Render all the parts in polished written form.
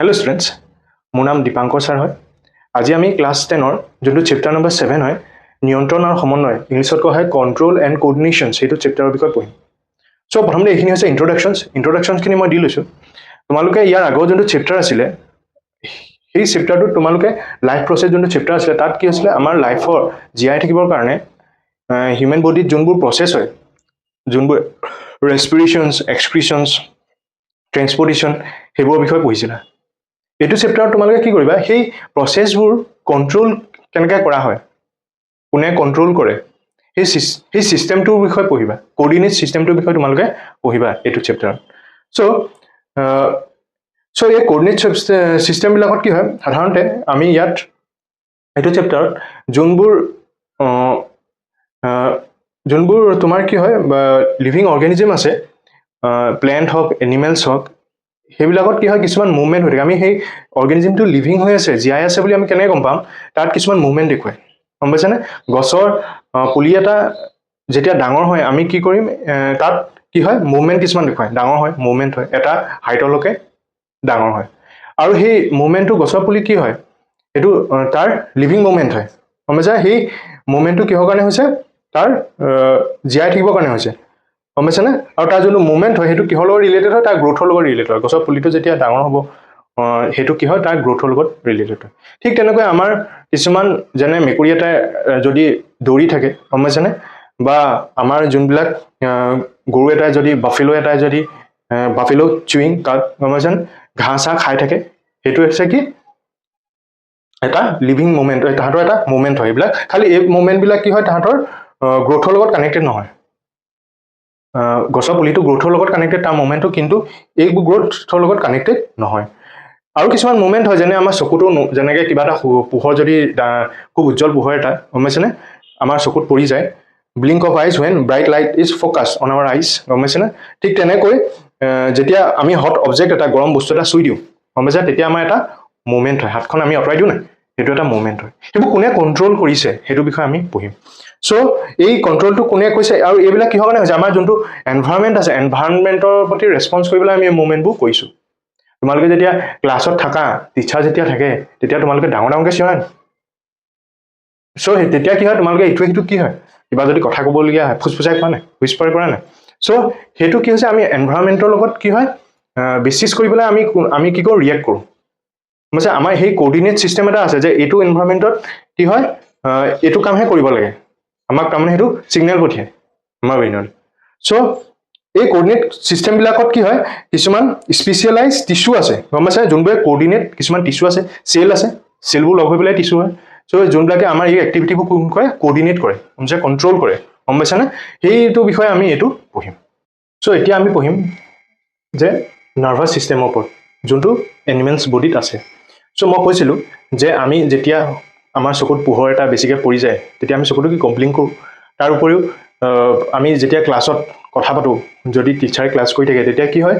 hello students मोर नाम Dipankar sir है आज आम क्लास 10 जो चैप्टार नम्बर 7 है नियंत्रण और समन्वय इंग्लिश क्या है control and coordination say chapter विषय पढ़िम सो प्रथम ये इंट्रोडक्शन्स मैं दी लैसो तुम्हारे यार आगर जो चैप्टार आছিলে সেই चैप्टार तुम्हारे लाइफ प्रसेस जो चैप्टार आছিলে তাত কি হৈছিলে আমাৰ লাইফৰ জীয়াই থাকিবৰ কাৰণে হিউম্যান বডিত যোনবোৰ প্ৰসেস হয় যোনবোৰ ৰেসপিৰেশনস এক্সক্ৰিশনস ট্ৰান্সপোৰ্টেশন সেইবোৰ বিষয় পঢ়িছিলা এইটো চেপ্টাৰত তোমালোকে কি কৰিবা সেই প্ৰসেসবোৰ কন্ট্ৰোল কেনেকৈ কৰা হয় কোনে কন্ট্ৰোল কৰে সেই সিস্টেমটোৰ বিষয়ে পঢ়িবা কোঅৰ্ডিনেট সিস্টেমটোৰ বিষয়ে তোমালোকে পঢ়িবা এইটো চেপ্টাৰত সো এই কোঅৰ্ডিনেট সিস্টেম বিলাকত কি হয় সাধাৰণতে আমি ইয়াত এইটো চেপ্টাৰত যোনবোৰ তোমাৰ কি হয় লিভিং অৰ্গানিজম আছে প্লান্ট হওক এনিমেলছ হওক সেইবিলাকত কি হয় কিছুমান মুভমেন্ট হৈ থাকে আমি সেই অৰ্গানিজমটো লিভিং হৈ আছে জীয়াই আছে বুলি আমি কেনে গম পাম তাত কিছুমান মুভমেন্ট দেখুৱায় গম পাইছানে গছৰ পুলি এটা যেতিয়া ডাঙৰ হয় আমি কি কৰিম তাত কি হয় মুভমেন্ট কিছুমান দেখুৱায় ডাঙৰ হয় মুভমেন্ট হয় এটা হাইটলৈকে ডাঙৰ হয় আৰু সেই মুভমেন্টটো গছৰ পুলি কি হয় এটো তাৰ লিভিং মুভমেন্ট হয় গম পাইছা সেই মুভমেন্টটো কিহৰ কাৰণে হৈছে তাৰ জীয়াই থাকিবৰ কাৰণে হৈছে গম পাইছানে আৰু তাৰ যোনটো মুভমেন্ট হয় সেইটো কিহৰ লগত ৰিলেটেড হয় তাৰ গ্ৰোথৰ লগত ৰিলেটেড হয় গছৰ পুলিটো যেতিয়া ডাঙৰ হ'ব সেইটো কি হয় তাৰ গ্ৰোথৰ লগত ৰিলেটেড হয় ঠিক তেনেকৈ আমাৰ কিছুমান যেনে মেকুৰী এটা যদি দৌৰি থাকে গম পাইছানে বা আমাৰ যোনবিলাক গৰু এটা যদি বাফেলো এটা যদি বাফেলো চুইং কাট গম পাইছানে ঘাঁহ খাই থাকে সেইটো হৈছে কি এটা লিভিং মুভমেন্ট তাহাঁতৰ এটা মুভমেন্ট হয় এইবিলাক খালি এই মুভমেন্ট বিলাক কি হয় তাহাঁতৰ গ্ৰোথৰ লগত কানেক্টেড নহয় গছৰ পুলিটো গ্ৰোথৰ লগত কানেক্টেড তাৰ মুভমেন্টটো কিন্তু এই গ্ৰোথৰ লগত কানেক্টেড নহয় আৰু কিছুমান মুভমেন্ট হয় যেনে আমাৰ চকুটো যেনেকৈ কিবা এটা পোহৰ যদি খুব উজ্জ্বল পোহৰ এটা গম পাইছেনে আমাৰ চকুত পৰি যায় blink of eyes when bright light is focused on our eyes গম পাইছেনে ঠিক তেনেকৈ যেতিয়া আমি হট অবজেক্ট এটা গৰম বস্তু এটা চুই দিওঁ গম পাইছা তেতিয়া আমাৰ এটা মুভমেন্ট হয় হাতখন আমি আঁতৰাই দিওঁ না সেইটো এটা মুভমেন্ট হয় সেইবোৰ কোনে কন্ট্ৰোল কৰিছে সেইটো বিষয়ে আমি পঢ়িম সো এই কন্ট্ৰোলটো কোনে কৈছে আৰু এইবিলাক কিহৰ কাৰণে হৈছে আমাৰ যোনটো এনভায়ৰনমেন্ট আছে এনভায়ৰনমেন্টৰ প্ৰতি ৰেসপন্স কৰিবলৈ আমি এই মুভমেন্টবোৰ কৰিছো তোমালোকে যেতিয়া ক্লাছত থাকা টিচাৰ যেতিয়া থাকে তেতিয়া তোমালোকে ডাঙৰকৈ চিঞৰা সো তেতিয়া কি হয় তোমালোকে ইটো কি হয় কিবা যদি কথা ক'বলগীয়া হয় ফুসফুসাই কোৱা নাই হুইস্পাৰ কৰা নাই সো সেইটো কি হৈছে আমি এনভায়ৰনমেন্টৰ লগত কি হয় বেচিছ কৰিবলৈ আমি কি কৰো ৰিয়েক্ট কৰো মানে আমাৰ সেই কোঅৰ্ডিনেট সিস্টেম এটা আছে যে এইটো এনভায়ৰনমেন্টত কি হয় এইটো কামহে কৰিব লাগে আমাক তাৰমানে সেইটো সিগনেল পঠিয়ায় আমাৰ ব্ৰেইনত সো এই কোঅৰ্ডিনেট সিস্টেম বিলাকত কি হয় কিছুমান স্পেশালাইজ টিস্যু আছে গম পাইছা যোনবোৰ কোঅৰ্ডিনেট কিছুমান টিস্যু আছে সেল আছে সেলবোৰ লগ হৈ পেলাই টিস্যু হয় সো যোনবিলাকে আমাৰ এই এক্টিভিটিবোৰ কোন কৰে কোঅৰ্ডিনেট কৰে মানে কন্ট্ৰোল কৰে গম পাইছানে সেইটো বিষয়ে আমি এইটো পঢ়িম সো এতিয়া আমি পঢ়িম যে নাৰ্ভাছ সিস্টেমৰ ওপৰত যোনটো এনিমেলছ বডিত আছে সো মই কৈছিলোঁ যে আমি যেতিয়া আমাৰ চকুত পোহৰ এটা বেছিকৈ পৰি যায় তেতিয়া আমি চকুটো কি কমপ্লিং কৰোঁ তাৰ উপৰিও আমি যেতিয়া ক্লাছত কথা পাতোঁ যদি টিচাৰে ক্লাছ কৰি থাকে তেতিয়া কি হয়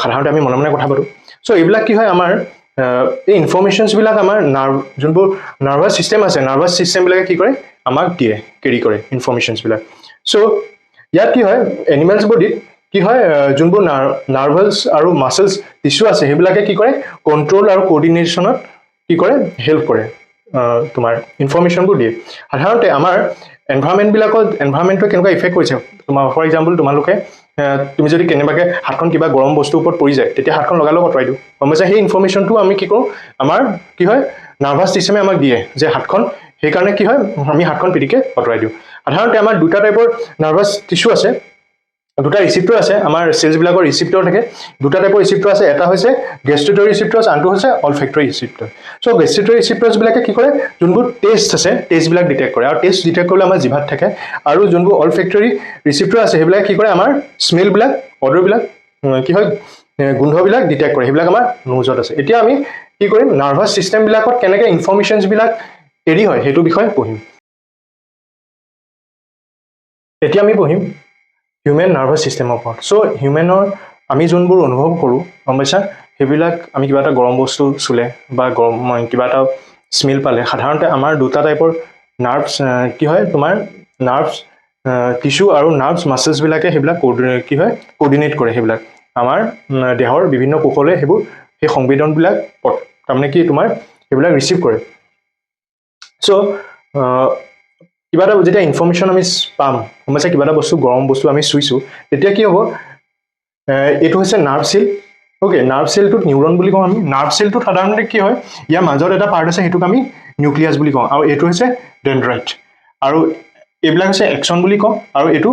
সাধাৰণতে আমি মনে মনে কথা পাতোঁ সো এইবিলাক কি হয় আমাৰ এই ইনফৰমেশ্যনছবিলাক আমাৰ যোনবোৰ নাৰ্ভাছ ছিষ্টেম আছে নাৰ্ভাছ ছিষ্টেমবিলাকে কি কৰে আমাক দিয়ে কেৰি কৰে ইনফৰমেশ্যনছবিলাক সো ইয়াত কি হয় এনিমেলছ বডিত কি হয় যোনবোৰ নাৰ্ভাছ আৰু মাছলছ টিস্যু আছে সেইবিলাকে কি কৰে কন্ট্ৰোল আৰু কোঅৰ্ডিনেশ্যনত কি কৰে হেল্প কৰে তোমাৰ ইনফৰমেশ্যনবোৰ দিয়ে সাধাৰণতে আমাৰ এনভায়ৰনমেণ্টটোৱে কেনেকুৱা ইফেক্ট কৰিছে তোমাৰ ফৰ এক্সাম্পল তোমালোকে তুমি যদি কেনেবাকৈ হাতখন কিবা গৰম বস্তুৰ ওপৰত পৰি যায় তেতিয়া হাতখন লগালগ আঁতৰাই দিওঁ গম পাইছা সেই ইনফৰমেশ্যনটো আমি কি কৰোঁ আমাৰ কি হয় নাৰ্ভাছ ছিষ্টেমে আমাক দিয়ে যে হাতখন সেইকাৰণে কি হয় আমি হাতখন পিটিকে আঁতৰাই দিওঁ সাধাৰণতে আমাৰ দুটা টাইপৰ নাৰ্ভাছ টিস্যু আছে দুটা ৰিচিপ্টৰ আছে আমাৰ সেলছবিলাকৰ ৰিচিপ্টৰ থাকে দুটা টাইপৰ ৰিচিপ্টৰ আছে এটা হৈছে গেষ্ট্ৰেটৰী ৰিচিপ্টৰছ আনটো হৈছে অলফেক্টৰী ৰিচিপ্টৰ সো গেষ্ট্ৰেটৰী ৰিচিপ্টৰছবিলাকে কি কৰে যোনবোৰ টেষ্ট আছে টেষ্টবিলাক ডিটেক্ট কৰে আৰু টেষ্ট ডিটেক্ট কৰিলে আমাৰ জিভাত থাকে আৰু যোনবোৰ অলফেক্টৰী ৰিচিপ্টৰ আছে সেইবিলাক কি কৰে আমাৰ স্মেলবিলাক অডৰবিলাক কি হয় গোন্ধবিলাক ডিটেক্ট কৰে সেইবিলাক আমাৰ নোজত আছে এতিয়া আমি কি কৰিম নাৰ্ভাছ ছিষ্টেমবিলাকত কেনেকৈ ইনফৰমেশ্যনছবিলাক কেৰি হয় সেইটো বিষয়ে পঢ়িম এতিয়া আমি পঢ়িম হিউমেন নাৰ্ভাছ ছিষ্টেমৰ ওপৰত সো হিউমেনৰ আমি যোনবোৰ অনুভৱ কৰোঁ গম পাইছা সেইবিলাক আমি কিবা এটা গৰম বস্তু চুলে বা কিবা এটা স্মেল পালে সাধাৰণতে আমাৰ দুটা টাইপৰ নাৰ্ভছ কি হয় তোমাৰ নাৰ্ভছ টিস্যু আৰু নাৰ্ভছ মাছলছবিলাকে সেইবিলাক কি হয় কোঅৰ্ডিনেট কৰে সেইবিলাক আমাৰ দেহৰ বিভিন্ন কোষলৈ সেইবোৰ সেই সংবেদনবিলাক তাৰমানে কি তোমাৰ সেইবিলাক ৰিচিভ কৰে চ' কিবা এটা যেতিয়া ইনফৰ্মেশ্যন আমি পাম গম পাইছা কিবা এটা বস্তু গৰম বস্তু আমি চুইছোঁ তেতিয়া কি হ'ব এইটো হৈছে নাৰ্ভ চেল অ'কে নাৰ্ভ চেলটোত নিউৰন বুলি কওঁ আমি নাৰ্ভ চেলটোত সাধাৰণতে কি হয় ইয়াৰ মাজত এটা পাৰ্ট আছে সেইটোক আমি নিউক্লিয়াছ বুলি কওঁ আৰু এইটো হৈছে ডেনড্ৰাইট আৰু এইবিলাক হৈছে এক্সন বুলি কওঁ আৰু এইটো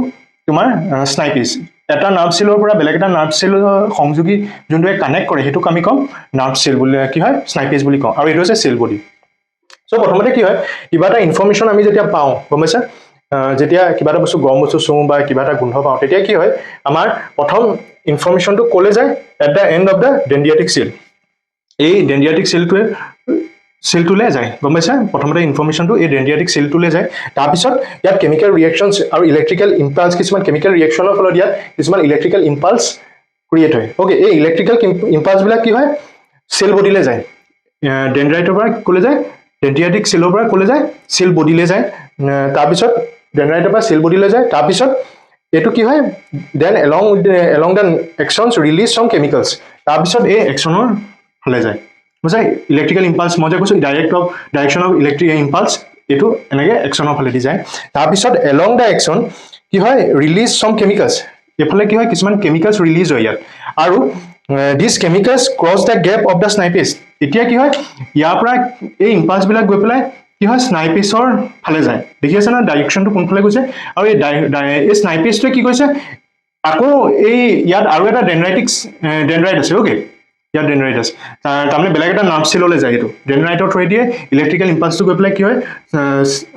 তোমাৰ স্নাইপিছ এটা নাৰ্ভ চেলৰ পৰা বেলেগ এটা নাৰ্ভ চেলৰ সংযোগী যোনটোৱে কানেক্ট কৰে সেইটোক আমি কওঁ নাৰ্ভ চেল বুলি কি হয় স্নাইপিছ বুলি কওঁ আৰু এইটো হৈছে চেল বডি চ' প্ৰথমতে কি হয় কিবা এটা ইনফৰ্মেশ্যন আমি যেতিয়া পাওঁ গম পাইছা যেতিয়া কিবা এটা বস্তু গৰম বস্তু চুওঁ বা কিবা এটা গোন্ধ পাওঁ তেতিয়া কি হয় আমাৰ প্ৰথম ইনফৰ্মেশ্যনটো ক'লে যায় at the end of the dendritic cell এই ডেনডিয়াটিক চেলটোলৈ যায় গম পাইছা প্ৰথমতে ইনফৰ্মেশ্যনটো এই ডেনডিয়াটিক চেলটোলৈ যায় তাৰপিছত ইয়াত কেমিকেল ৰিয়েকশ্যনছ আৰু ইলেক্ট্ৰিকেল ইম্পালছ কিছুমান কেমিকেল ৰিয়েকশ্যনৰ ফলত ইয়াত কিছুমান ইলেক্ট্ৰিকেল ইম্পালছ ক্ৰিয়েট হয় অ'কে এই ইলেক্ট্ৰিকেল ইম্পালছবিলাক কি হয় চেল বডিলৈ যায় ডেনড্ৰাইটৰ পৰা ক'লৈ যায় ডেনডিয়াটিক চেলৰ পৰা ক'লৈ যায় চেল বডিলৈ যায় তাৰপিছত ডেনড্ৰাইটৰ পৰা চেল বডিলৈ যায় তাৰপিছত এইটো কি হয় then along the actions release some chemicals তাৰপিছত এই এক্সনৰ ফালে যায় বুজা ইলেক্ট্ৰিকেল ইম্পালছ মই যে কৈছোঁ ডাইৰেকশ্যন অফ ইলেক্ট্ৰিক ইম্পালছ এইটো এনেকৈ এক্সনৰ ফালেদি যায় তাৰপিছত এলং দ্য এক্সন কি হয় ৰিলিজ চাম কেমিকেলছ এইফালে কি হয় কিছুমান কেমিকেলছ ৰিলিজ হয় ইয়াত আৰু this chemicals cross the gap of the synapse এতিয়া কি হয় ইয়াৰ পৰা এই ইম্পালছবিলাক গৈ পেলাই কি হয় স্নাইপিছৰ ফালে যায় দেখি আছে না ডাইৰেকশ্যনটো কোনফালে গৈছে আৰু এই স্নাইপিছটোৱে কি কৈছে আকৌ এই ইয়াত আৰু এটা ডেনড্ৰাইট আছে অ'কে ইয়াত ডেনড্ৰাইট আছে তাৰমানে বেলেগ এটা নাৰ্ভ চেললৈ যায় এইটো ডেনড্ৰাইটৰ থ্ৰুৱেদিয়ে ইলেক্ট্ৰিকেল ইম্পালছটো গৈ পেলাই কি হয়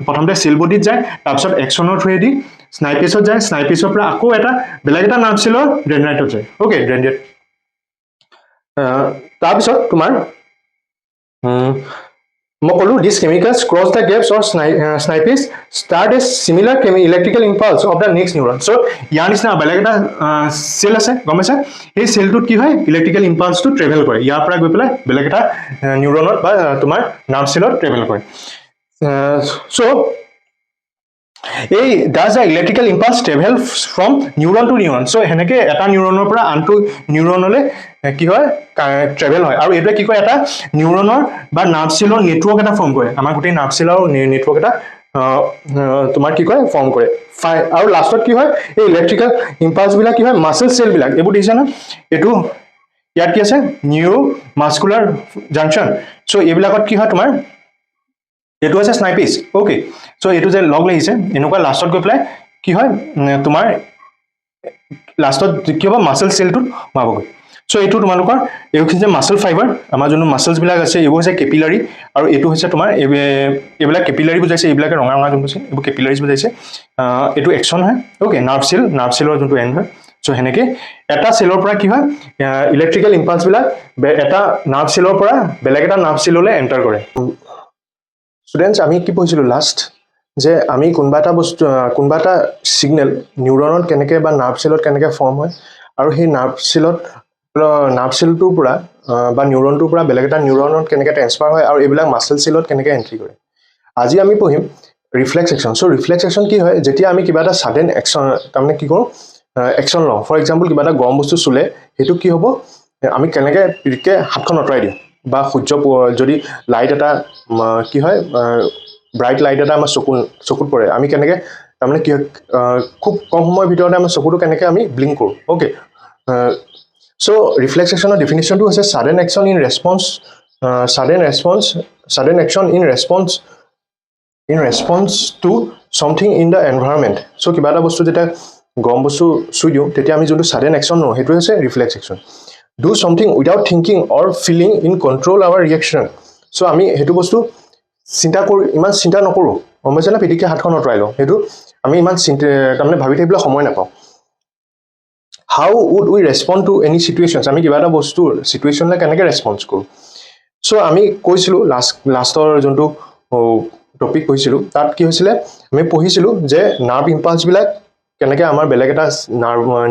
প্ৰথমতে চেল বডিত যায় তাৰপিছত এক্সনৰ থ্ৰুৱেদি স্নাইপিছত যায় স্নাইপিছৰ পৰা আকৌ এটা বেলেগ এটা নাৰ্ভ চেলৰ ডেনড্ৰাইটত যায় অ'কে ডেনড্ৰাইট তাৰপিছত তোমাৰ মই ক'লো this chemicals cross the gaps or synapse start a similar electrical impulse of the next neuron so' ইয়াৰ নিচিনা বেলেগ এটা চেল আছে গম পাইছে সেই চেলটোত কি হয় ইলেক্ট্ৰিকেল ইম্পালছটো ট্ৰেভেল কৰে ইয়াৰ পৰা গৈ পেলাই বেলেগ এটা নিউৰনত বা তোমাৰ নাৰ্ভ চেলত ট্ৰেভেল কৰে চ' এই does the electrical impulse travel from neuron to neuron so' সেনেকৈ এটা নিউৰনৰ পৰা আনটো নিউৰনলৈ কি হয় ট্ৰেভেল হয় আৰু এইটোৱে কি কয় এটা নিউৰনৰ বা নাৰ্ভ চেলৰ নেটৱৰ্ক এটা ফৰ্ম কৰে আমাৰ গোটেই নাৰ্ভ চেলৰ নেটৱৰ্ক এটা তোমাৰ কি কয় ফৰ্ম কৰে আৰু লাষ্টত কি হয় এই ইলেক্ট্ৰিকেল ইম্পালছবিলাক কি হয় মাছল চেলবিলাক এইবোৰ দেখিছে না এইটো ইয়াত কি আছে নিউৰো মাস্কুলাৰ জাংচন চ' এইবিলাকত কি হয় তোমাৰ এইটো হৈছে স্নাইপিছ অ'কে চ' এইটো যে লগ লাগিছে এনেকুৱা লাষ্টত গৈ পেলাই কি হয় তোমাৰ লাষ্টত কি হ'ব মাছল চেলটোত সোমাবগৈ চ' এইটো তোমালোকৰ এই হৈছে মাছল ফাইবাৰ আমাৰ যোনটো মাছলছবিলাক আছে এইবোৰ হৈছে কেপিলাৰী আৰু এইটো হৈছে তোমাৰ এইবিলাক কেপিলাৰী বুজাইছে এইবিলাকে ৰঙা ৰঙা যোনটো আছে এইবোৰ কেপিলাৰীজ বুজাইছে এইটো এক্সন হয় অ'কে নাৰ্ভ চেলৰ যোনটো এণ্ড হয় চ' সেনেকৈ এটা চেলৰ পৰা কি হয় ইলেক্ট্ৰিকেল ইম্পালছবিলাক এটা নাৰ্ভ চেলৰ পৰা বেলেগ এটা নাৰ্ভ চেললৈ এণ্টাৰ কৰে ষ্টুডেণ্টছ আমি কি পঢ়িছিলোঁ লাষ্ট যে আমি কোনোবা এটা ছিগনেল নিউৰনত কেনেকৈ বা নাৰ্ভ চেলত কেনেকৈ ফৰ্ম হয় আৰু সেই নাৰ্ভ চেলটোৰ পৰা বা নিউৰনটোৰ পৰা বেলেগ এটা নিউৰনত কেনেকৈ ট্ৰেন্সফাৰ হয় আৰু এইবিলাক মাছল চেলত কেনেকৈ এণ্ট্ৰি কৰে আজি আমি পঢ়িম ৰিফ্লেক্স একশ্যন চ' ৰিফ্লেক্স একশ্যন কি হয় যেতিয়া আমি কিবা এটা ছাডেন একশ্যন তাৰমানে কি কৰোঁ একশ্যন লওঁ ফৰ এক্সাম্পল কিবা এটা গৰম বস্তু চুলে সেইটো কি হ'ব আমি কেনেকৈ পিৰিকৈ হাতখন আঁতৰাই দিওঁ বা সূৰ্য যদি লাইট এটা কি হয় ব্ৰাইট লাইট এটা আমাৰ চকুত পৰে আমি কেনেকৈ তাৰমানে কি হয় খুব কম সময়ৰ ভিতৰতে আমাৰ চকুটো কেনেকৈ আমি ব্লিংক কৰোঁ অ'কে চ' ৰিফ্লেক্স একশ্যনৰ ডেফিনিশ্যনটো হৈছে sudden action in response to something in the environment so' কিবা এটা বস্তু যেতিয়া গৰম বস্তু চুই দিওঁ তেতিয়া আমি যোনটো ছাডেন একশ্যন লওঁ সেইটো হৈছে reflex action do something without thinking or feeling in control our reaction so' আমি সেইটো বস্তু ইমান চিন্তা নকৰোঁ গম পাইছে নে পিটিকে হাতখন আঁতৰাই লওঁ সেইটো আমি ইমান তাৰমানে ভাবি থাকিবলৈ সময় নাপাওঁ how would we respond to any situations আমি কিবা এটা বস্তুৰ চিটুৱেশ্যনলৈ কেনেকৈ ৰেছপন্স কৰোঁ চ' আমি কৈছিলোঁ লাষ্টৰ যোনটো টপিক পঢ়িছিলোঁ তাত কি হৈছিলে আমি পঢ়িছিলোঁ যে নাৰ্ভ ইম্পালছবিলাক কেনেকৈ আমাৰ বেলেগ এটা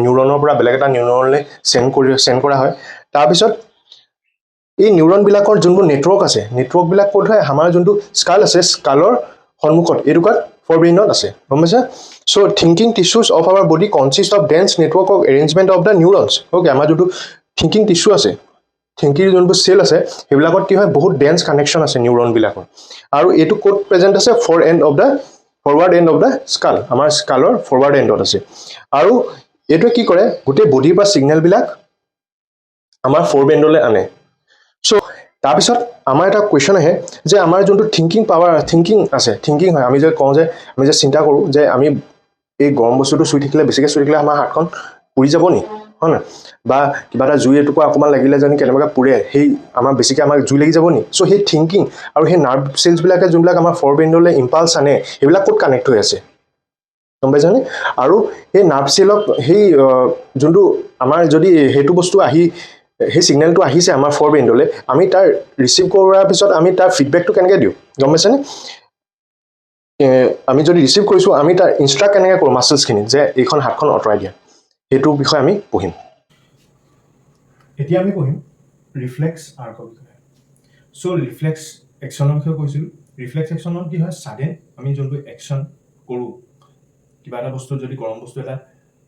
নিউৰনৰ পৰা বেলেগ এটা নিউৰনলৈ চেণ্ড কৰা হয় তাৰপিছত এই নিউৰনবিলাকৰ যোনবোৰ নেটৱৰ্ক আছে নেটৱৰ্কবিলাক ক'ত হয় আমাৰ যোনটো স্কাল আছে স্কালৰ সন্মুখত এইটোকাত ফৰব্ৰেইনত আছে গম পাইছা so' thinking tissues of our body consist of dense network of arrangement of the neurons okay আমাৰ যোনটো থিংকিং টিচু আছে থিংকিৰ যোনবোৰ চেল আছে সেইবিলাকত কি হয় বহুত ডেন্স কানেকশ্যন আছে নিউৰনবিলাকৰ আৰু এইটো ক'ত প্ৰেজেণ্ট আছে forward and of the skull আমাৰ স্কালৰ ফৰৱাৰ্ড এণ্ডত আছে আৰু এইটোৱে কি কৰে গোটেই বডিৰ পৰা ছিগনেলবিলাক আমাৰ ফৰবেণ্ডলৈ আনে চ' তাৰপিছত আমাৰ এটা কুৱেশ্যন আহে যে আমাৰ যোনটো থিংকিং হয় আমি যে কওঁ যে আমি যে চিন্তা কৰোঁ যে আমি এই গৰম বস্তুটো চুই থাকিলে বেছিকৈ চুই থাকিলে আমাৰ হাতখন পুৰি যাব নি হয় নহয় বা কিবা এটা জুই এটুকুৰা অকণমান লাগিলে যেন কেনেবাকৈ পুৰে সেই আমাৰ বেছিকৈ আমাক জুই লাগি যাব নি চ' সেই থিংকিং আৰু সেই নাৰ্ভ চেলছবিলাকে যোনবিলাক আমাৰ ফৰবেণ্ডলৈ ইম্পালছ আনে সেইবিলাক ক'ত কানেক্ট হৈ আছে গম পাইছানে আৰু সেই নাৰ্ভ চেলক সেই যোনটো আমাৰ যদি সেইটো বস্তু আহি সেই ছিগনেলটো আহিছে আমাৰ ফৰবেণ্ডলৈ আমি তাৰ ৰিচিভ কৰাৰ পিছত আমি তাৰ ফিডবেকটো কেনেকৈ দিওঁ গম পাইছানে আমি যদি ৰিচিভ কৰিছোঁ আমি তাৰ ইনষ্ট্ৰাক্ট কেনেকৈ কৰোঁ মাছলছখিনি যে এইখন হাতখন আঁতৰাই দিয়া সেইটো বিষয়ে আমি পঢ়িম এতিয়া আমি পঢ়িম ৰিফ্লেক্স আৰ্কৰ বিষয়ে চ' ৰিফ্লেক্স একশ্যনৰ বিষয়ে কৈছিলোঁ ৰিফ্লেক্স একশ্যনত কি হয় ছাডেন আমি যোনটো একশ্যন কৰোঁ কিবা এটা বস্তু যদি গৰম বস্তু এটা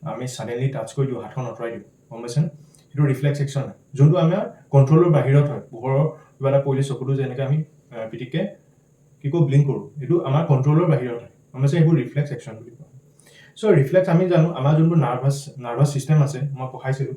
আমি ছাডেনলি টাচ কৰি দিওঁ হাতখন আঁতৰাই দিওঁ গম পাইছেনে সেইটো ৰিফ্লেক্স একশ্যন হয় যোনটো আমাৰ কণ্ট্ৰলৰ বাহিৰত হয় পোহৰৰ কিবা এটা পৰিলে চকুটো যেনেকৈ আমি পিটিককৈ কি কওঁ ব্লিংক কৰোঁ এইটো আমাৰ কণ্ট্ৰলৰ বাহিৰত হয় গম পাইছে এইবোৰ ৰিফ্লেক্স একশ্যন বুলি কয় চ' ৰিফ্লেক্স আমি জানো আমাৰ যোনবোৰ নাৰ্ভাছ ছিষ্টেম আছে মই পঢ়াইছিলোঁ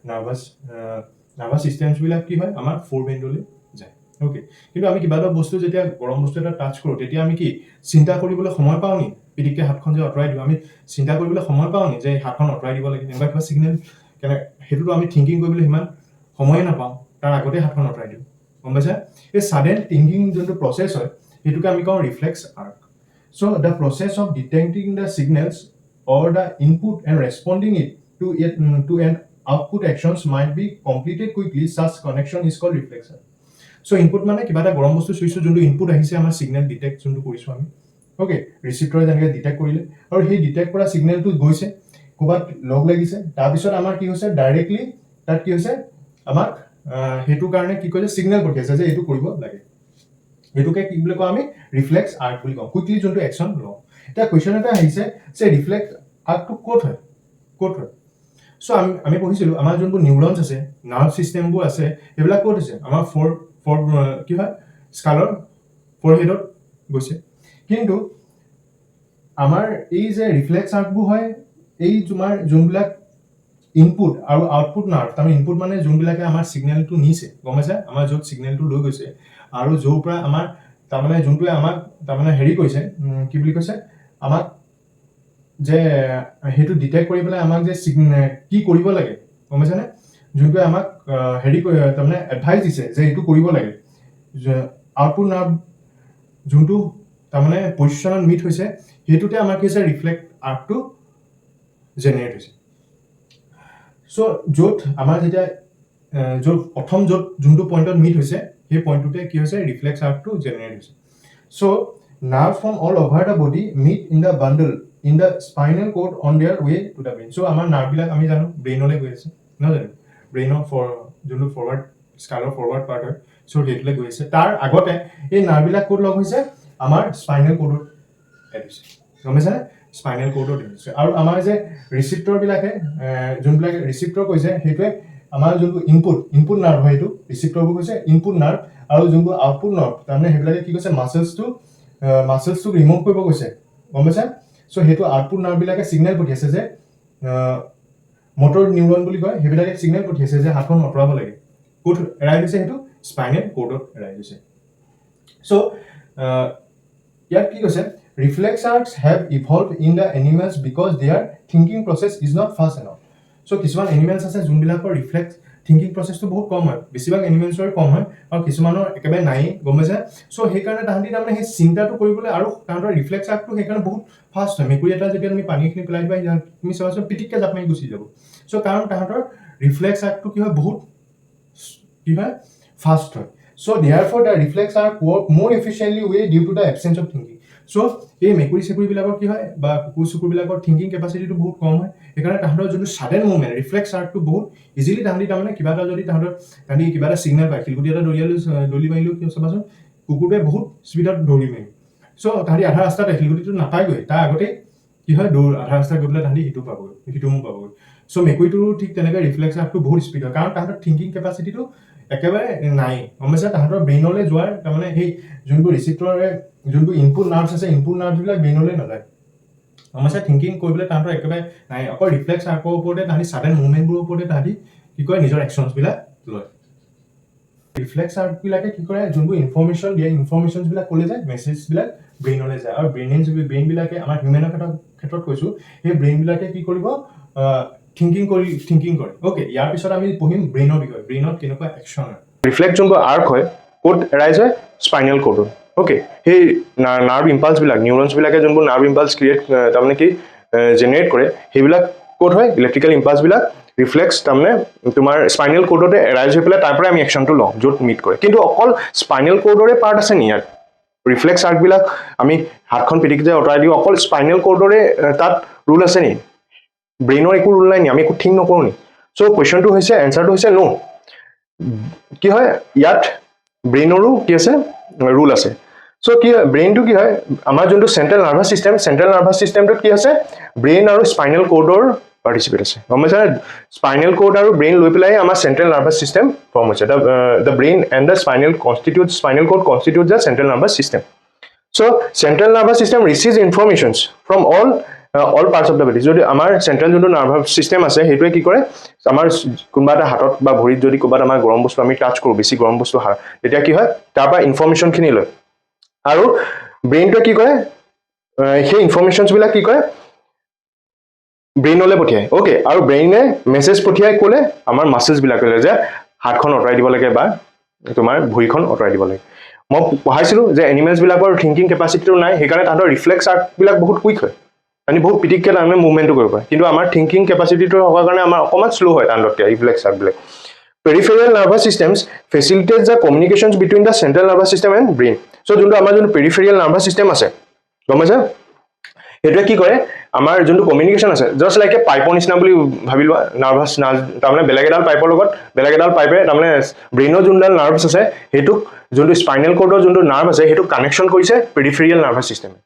নাৰ্ভাছ ছিষ্টেমছবিলাক কি হয় আমাৰ ফৰবেণ্ডলৈ যায় অ'কে কিন্তু আমি কিবা এটা বস্তু যেতিয়া গৰম বস্তু এটা টাচ কৰোঁ তেতিয়া আমি কি চিন্তা কৰিবলৈ সময় পাওঁ নি পিটিককৈ হাতখন যে আঁতৰাই দিওঁ আমি চিন্তা কৰিবলৈ সময় পাওঁ নি যে হাতখন আঁতৰাই দিব লাগে এনেকুৱা কিবা ছিগনেল সেইটোতো আমি থিংকিং কৰিবলৈ সিমান সময়ে নাপাওঁ তাৰ আগতে হাতখন আঁতৰাই দিওঁ গম পাইছা এই ছাডেন থিংকিং যোনটো প্ৰচেছ হয় সেইটোকে আমি কওঁ reflex arc so' the process of detecting the signals or the input and responding it to an output actions might be completed quickly such connection is called reflex arc so' input মানে কিবা এটা গৰম বস্তু চুইছোঁ যোনটো input আহিছে আমাৰ signal detect যোনটো কৰিছোঁ আমি অ'কে ৰিচিপ্টৰে যেনেকৈ ডিটেক্ট কৰিলে আৰু সেই ডিটেক্ট কৰা ছিগনেলটো গৈছে ক'ৰবাত লগ লাগিছে তাৰপিছত আমাৰ কি হৈছে ডাইৰেক্টলি তাত কি হৈছে আমাক সেইটো কাৰণে কি কৈছে ছিগনেল পঠিয়াইছে যে এইটো কৰিব লাগে এইটোকে কি বুলি কওঁ আমি ৰিফ্লেক্স আৰ্ক বুলি কওঁ কুইকলি যোনটো একশ্যন লওঁ এতিয়া কুৱেশ্যন এটা আহিছে যে ৰিফ্লেক্স আৰ্কটো ক'ত হয় চ' আমি পঢ়িছিলোঁ আমাৰ যোনবোৰ নিউৰনছ আছে নাৰ্ভ ছিষ্টেমবোৰ আছে সেইবিলাক ক'ত আছে আমাৰ কি হয় স্কালৰ ফৰহেডত গৈছে কিন্তু আমাৰ এই যে ৰিফ্লেক্স আৰ্কবোৰ হয় এই তোমাৰ যোনবিলাক ইনপুট আৰু আউটপুট নাৰ্ভ তাৰমানে ইনপুট মানে যোনবিলাকে আমাৰ ছিগনেলটো নিছে গম পাইছা আমাৰ য'ত ছিগনেলটো লৈ গৈছে আৰু য'ৰ পৰা আমাৰ তাৰমানে যোনটোৱে আমাক তাৰমানে হেৰি কৰিছে কি বুলি কৈছে আমাক যে সেইটো ডিটেক্ট কৰি পেলাই আমাক যে কি কৰিব লাগে গম পাইছানে যোনটোৱে আমাক হেৰি তাৰমানে এডভাইচ দিছে যে এইটো কৰিব লাগে আউটপুট নাৰ্ভ যোনটো তাৰমানে পজিশ্যনত মিট হৈছে সেইটোতে আমাৰ কি হৈছে ৰিফ্লেক্ট আৰ্কটো জেনেৰেট হৈছে চ' য'ত আমাৰ যেতিয়া প্ৰথম যোনটো পইণ্টত মিট হৈছে সেই পইণ্টটোতে কি হৈছে ৰিফ্লেক্স আৰ্কটো জেনেৰেট হৈছে so' nerve from all over the body meet in the bundle in the spinal cord on their way to the brain so' আমাৰ নাৰ্ভবিলাক আমি জানো ব্ৰেইনলৈ গৈ আছে নহয় জানো ব্ৰেইনৰ যোনটো স্কালৰ ফৰৱাৰ্ড পাৰ্ট হয় চ' সেইটোলৈ গৈ আছে তাৰ আগতে এই নাৰ্ভবিলাক ক'ত লগ হৈছে আমাৰ স্পাইনেল কৰ্ডত এড হৈছে গম পাইছানে স্পাইনেল কৰ্ডত এড হৈছে আৰু আমাৰ যে ৰিচিপ্টৰবিলাকে যোনবিলাকে ৰিচিপ্টৰ কৈছে সেইটোৱে আমাৰ যোনটো ইনপুট নাৰ্ভ হয় সেইটো ৰিচিপ্টৰবোৰ কৈছে ইনপুট নাৰ্ভ আৰু যোনটো আউটপুট নাৰ্ভ তাৰমানে সেইবিলাকে কি কৈছে মাছলছটো ৰিমুভ কৰিব কৈছে গম পাইছা চ' সেইটো আউটপুট নাৰ্ভবিলাকে ছিগনেল পঠিয়াইছে যে মটৰ নিউৰন বুলি কয় সেইবিলাকে ছিগনেল পঠিয়াইছে যে হাতখন আঁতৰাব লাগে ক'ত এৰাই গৈছে সেইটো স্পাইনেল কৰ্ডত এৰাই গৈছে চ' ইয়াত কি কৈছে reflex arcs have evolve in the animals because their thinking process is not fast enough so' কিছুমান এনিমেলছ আছে যোনবিলাকৰ ৰিফ্লেক্স থিংকিং প্ৰচেছটো বহুত কম হয় বেছিভাগ এনিমেলছৰে কম হয় আৰু কিছুমানৰ একেবাৰে নায়েই গম পাইছে চ' সেইকাৰণে তাহাঁতি তাৰমানে সেই চিন্তাটো কৰিবলৈ আৰু তাহাঁতৰ ৰিফ্লেক্স আৰ্কটো সেইকাৰণে বহুত ফাষ্ট হয় মেকুৰী এটা যেতিয়া তুমি পানীখিনি পেলাই দিবা তুমি চাবাচোন পিটিককৈ জাপ মাৰি গুচি যাব চ' কাৰণ তাহাঁতৰ ৰিফ্লেক্স আৰ্কটো কি হয় বহুত কি হয় ফাষ্ট হয় so' therefore the reflex arc work more efficiently way due to the absence of thinking so' এই মেকুৰী চেকুৰীবিলাকৰ কি হয় বা কুকুৰ চুকুৰবিলাকৰ থিংকিং কেপাচিটিটো বহুত কম হয় সেইকাৰণে তাহাঁতৰ যোনটো ছাডেন মুভমেণ্ট ৰিফ্লেক্স আৰ্কটো বহুত ইজিলি তাহাঁতি তাৰমানে কিবা এটা যদি তাহাঁতি কিবা এটা ছিগনেল পায় শিলগুটি এটা দলি মাৰিলেও কিয় চাবাচোন কুকুৰটোৱে বহুত স্পীডত দৌৰি মাৰিব চ' তাহাঁতি আধা ৰাস্তাতে শিলগুটিটো নাপায়গৈ তাৰ আগতেই কি হয় আধা ৰাস্তা গৈ পেলাই তাহাঁতি সিটো পাবগৈ চ' মেকুৰীটোৰো ঠিক তেনেকৈ ৰিফ্লেক্স আৰ্কটো বহুত স্পীড হয় কাৰণ তাহাঁতৰ থিংকিং কেপাচিটিটো একেবাৰে নাই গম পাইছা তাহাঁতৰ ব্ৰেইনলৈ যোৱাৰ তাৰমানে সেই যোনবোৰ ৰিচিপ্টৰে যোনবোৰ ইনপুট নাৰ্ভছ আছে ইনপুট নাৰ্ভছবিলাক ব্ৰেইনলৈ নাযায় গম পাইছা থিংকিং কৰিবলৈ তাহাঁতৰ একেবাৰে নাই অকল ৰিফ্লেক্স আৰ্কৰ ওপৰতে তাহাঁতি ছাডেন মুভমেণ্টবোৰৰ ওপৰতে তাহাঁতি কি কৰে নিজৰ একশ্যনছবিলাক লয় ৰিফ্লেক্স আৰ্কবিলাকে কি কৰে যোনবোৰ ইনফৰ্মেশ্যন দিয়ে ইনফৰ্মেশ্যনছবিলাক ক'লে যায় মেছেজবিলাক ব্ৰেইনলৈ যায় আৰু ব্ৰেইনবিলাকে আমাৰ হিউমেনৰ ক্ষেত্ৰত কৈছোঁ সেই ব্ৰেইনবিলাকে কি কৰিব থিংকিং কৰে অ'কে ইয়াৰ পিছত আমি পঢ়িম ব্ৰেইনৰ বিষয়ে ব্ৰেইনত কেনেকুৱা একশ্যন হয় ৰিফ্লেক্স যোনবোৰ আৰ্ক হয় ক'ত এৰাইজ হয় স্পাইনেল কৰ্ডত অ'কে সেই নাৰ্ভ ইম্পালছবিলাক নিউৰনছবিলাকে যোনবোৰ নাৰ্ভ ইম্পালছ ক্ৰিয়েট তাৰমানে কি জেনেৰেট কৰে সেইবিলাক ক'ত হয় ইলেক্ট্ৰিকেল ইম্পালছবিলাক ৰিফ্লেক্স তাৰমানে তোমাৰ স্পাইনেল কৰ্ডতে এৰাইজ হৈ পেলাই তাৰ পৰা আমি একশ্যনটো লওঁ য'ত মিট কৰে কিন্তু অকল স্পাইনেল কৰ্ডৰে পাৰ্ট আছে নি ইয়াত ৰিফ্লেক্স আৰ্কবিলাক আমি হাতখন পিটিকি যে আঁতৰাই দিওঁ অকল স্পাইনেল কৰ্ডৰে তাত ৰুল আছে নি ব্ৰেইনৰ একো ৰুল নাই নি আমি একো ঠিক নকৰোঁ নি চ' কুৱেশ্যনটো হৈছে এনচাৰটো হৈছে নো কি হয় ইয়াত ব্ৰেইনৰো কি আছে ৰুল আছে চ' কি হয় ব্ৰেইনটো কি হয় আমাৰ যোনটো চেণ্ট্ৰেল নাৰ্ভাছ ছিষ্টেমটোত কি আছে ব্ৰেইন আৰু স্পাইনেল কৰ্ডৰ পাৰ্টিচিপেট আছে গম পাইছা স্পাইনেল কৰ্ড আৰু ব্ৰেইন লৈ পেলাই আমাৰ চেণ্ট্ৰেল নাৰ্ভাছ ছিষ্টেম ফৰ্ম হৈছে the brain and the spinal cord constitute the central nervous system so' central nervous system receives informations from all parts of the body যদি আমাৰ চেণ্ট্ৰেল যোনটো nervous system আছে সেইটোৱে কি কৰে আমাৰ কোনোবা এটা হাতত বা ভৰিত যদি ক'ৰবাত আমাৰ গৰম বস্তু আমি টাচ কৰোঁ বেছি গৰম বস্তু তেতিয়া কি হয় তাৰ পৰা ইনফৰ্মেশ্যনখিনি লয় আৰু ব্ৰেইনটোৱে কি কৰে সেই ইনফৰ্মেশ্যনছবিলাক কি কৰে ব্ৰেইনলৈ পঠিয়ায় অ'কে আৰু ব্ৰেইনে মেছেজ পঠিয়াই ক'লে আমাৰ মাছেলছবিলাকলৈ যে হাতখন আঁতৰাই দিব লাগে বা তোমাৰ ভৰিখন আঁতৰাই দিব লাগে মই পঢ়াইছিলোঁ যে এনিমেলছবিলাকৰ থিংকিং কেপাচিটিটো নাই সেইকাৰণে তাহাঁতৰ ৰিফ্লেক্স আৰ্কবিলাক বহুত কুইক হয় আমি বহুত পিটিককৈ তাৰমানে মুভমেণ্টটো কৰিব পাৰে কিন্তু আমাৰ থিংকিং কেপাচিটিটো থকাৰ কাৰণে আমাৰ অকণমান শ্ল' হয় তাহাঁততকৈ ৰিফ্লেক্স আৰ্কবিলাক peripheral nervous systems facilitate the communications between the central nervous system and brain so' যোনটো আমাৰ যোনটো পেৰিফেৰিয়েল নাৰ্ভাছ ছিষ্টেম আছে গম পাইছে সেইটোৱে কি কৰে আমাৰ যোনটো কমিউনিকেশ্যন আছে জাষ্ট লাইক এ পাইপৰ নিচিনা বুলি ভাবি লোৱা নাৰ্ভাছ তাৰমানে বেলেগ এডাল পাইপৰ লগত বেলেগ এডাল পাইপে তাৰমানে ব্ৰেইনৰ যোনডাল নাৰ্ভছ আছে সেইটোক যোনটো স্পাইনেল কৰ্ডৰ যোনটো নাৰ্ভ আছে সেইটোক কানেকশ্যন কৰিছে পেৰিফেৰিয়েল নাৰ্ভাছ ছিষ্টেমে